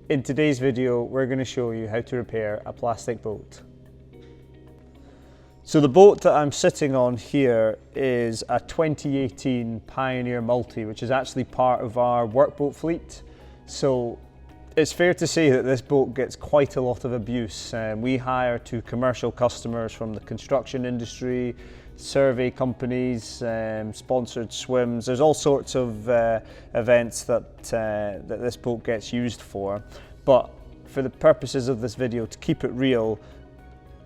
In today's video, we're going to show you how to repair a plastic boat. So the boat that I'm sitting on here is a 2018 Pioneer Multi, which is actually part of our workboat fleet. So it's fair to say that this boat gets quite a lot of abuse. We hire to commercial customers from the construction industry, survey companies, sponsored swims. There's all sorts of events that this boat gets used for. But for the purposes of this video, to keep it real,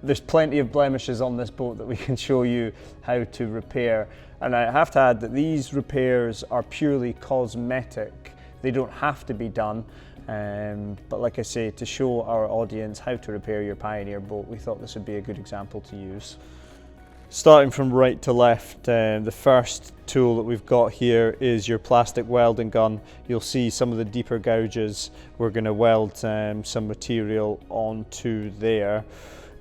there's plenty of blemishes on this boat that we can show you how to repair. And I have to add that these repairs are purely cosmetic. They don't have to be done. But like I say, to show our audience how to repair your Pioneer boat, we thought this would be a good example to use. Starting from right to left, the first tool that we've got here is your plastic welding gun. You'll see some of the deeper gouges. We're going to weld some material onto there.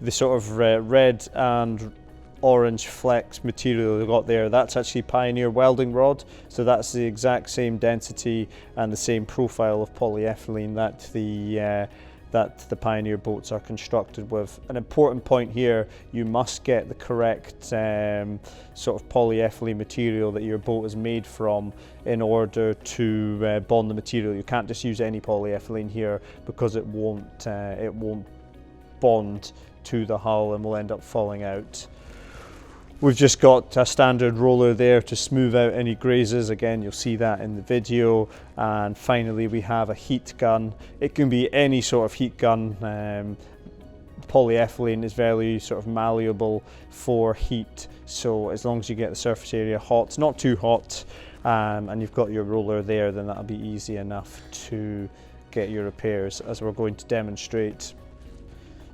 The sort of red and orange flex material we've got there, that's actually Pioneer welding rod. So that's the exact same density and the same profile of polyethylene that the Pioneer boats are constructed with. An important point here, you must get the correct sort of polyethylene material that your boat is made from in order to bond the material. You can't just use any polyethylene here because it won't bond to the hull and will end up falling out. We've just got a standard roller there to smooth out any grazes. Again, you'll see that in the video. And finally, we have a heat gun. It can be any sort of heat gun. Polyethylene is very sort of malleable for heat. So as long as you get the surface area hot, not too hot, and you've got your roller there, then that'll be easy enough to get your repairs, as we're going to demonstrate.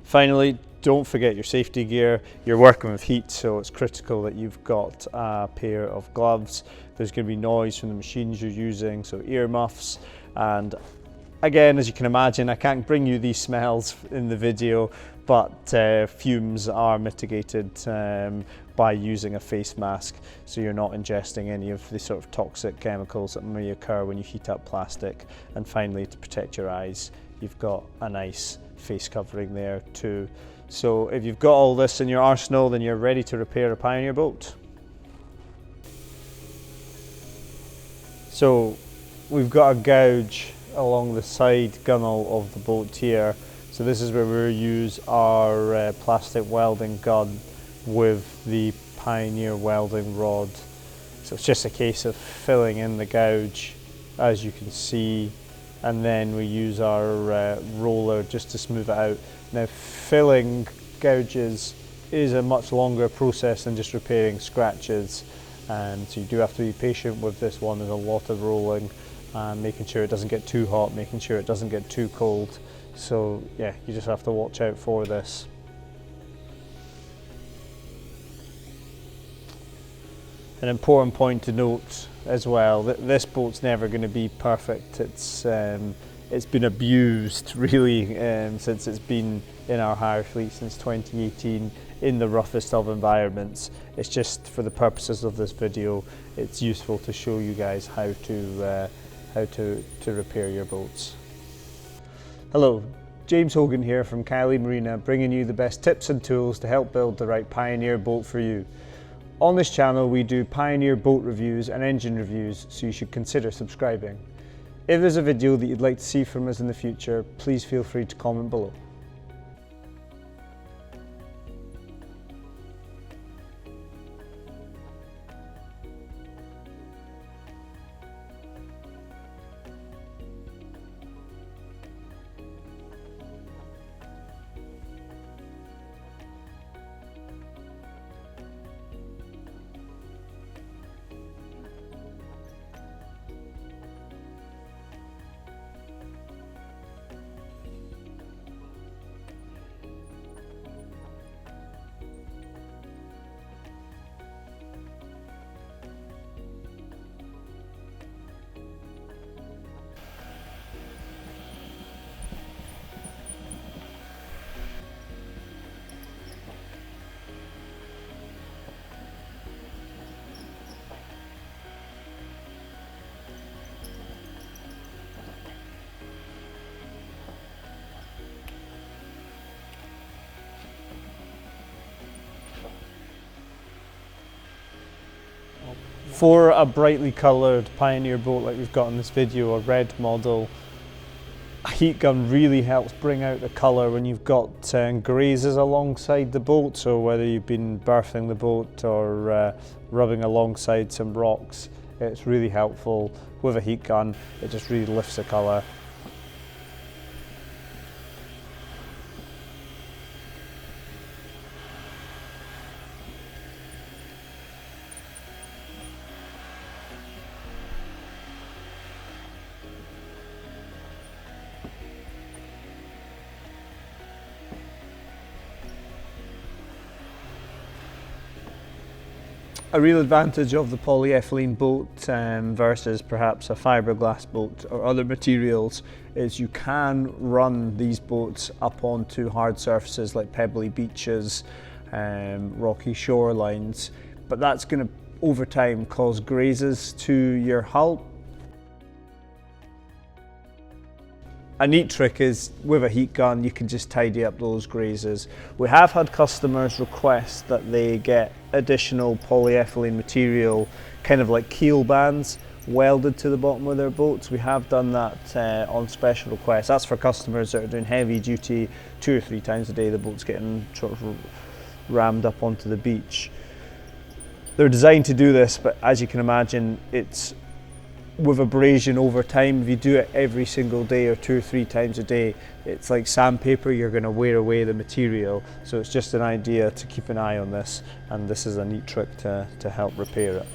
Finally, don't forget your safety gear. You're working with heat, so it's critical that you've got a pair of gloves. There's going to be noise from the machines you're using, so ear muffs. And again, as you can imagine, I can't bring you these smells in the video, but fumes are mitigated by using a face mask, so you're not ingesting any of the sort of toxic chemicals that may occur when you heat up plastic. And finally, to protect your eyes, you've got a nice face covering there too. So if you've got all this in your arsenal, then you're ready to repair a Pioneer boat. So we've got a gouge along the side gunnel of the boat here. So this is where we use our plastic welding gun with the Pioneer welding rod. So it's just a case of filling in the gouge, as you can see, and then we use our roller just to smooth it out. Now, filling gouges is a much longer process than just repairing scratches, and so you do have to be patient with this one. There's a lot of rolling and making sure it doesn't get too hot, making sure it doesn't get too cold. So yeah, you just have to watch out for this. An important point to note as well, that this boat's never going to be perfect. It's been abused really since it's been in our hire fleet since 2018 in the roughest of environments. It's just for the purposes of this video, it's useful to show you guys how to repair your boats. Hello, James Hogan here from Caley Marina, bringing you the best tips and tools to help build the right Pioneer boat for you. On this channel, we do Pioneer boat reviews and engine reviews, so you should consider subscribing. If there's a video that you'd like to see from us in the future, please feel free to comment below. For a brightly coloured Pioneer boat like we've got in this video, a red model, a heat gun really helps bring out the colour when you've got grazes alongside the boat. So whether you've been berthing the boat or rubbing alongside some rocks, it's really helpful with a heat gun. It just really lifts the colour. A real advantage of the polyethylene boat versus perhaps a fiberglass boat or other materials is you can run these boats up onto hard surfaces like pebbly beaches, rocky shorelines, but that's going to over time cause grazes to your hull. A neat trick is with a heat gun you can just tidy up those grazes. We have had customers request that they get additional polyethylene material, kind of like keel bands, welded to the bottom of their boats. We have done that on special request. That's for customers that are doing heavy duty 2 or 3 times a day. The boat's getting sort of rammed up onto the beach. They're designed to do this, but as you can imagine, it's with abrasion over time. If you do it every single day or 2 or 3 times a day, it's like sandpaper, you're going to wear away the material. So it's just an idea to keep an eye on this, and this is a neat trick to help repair it.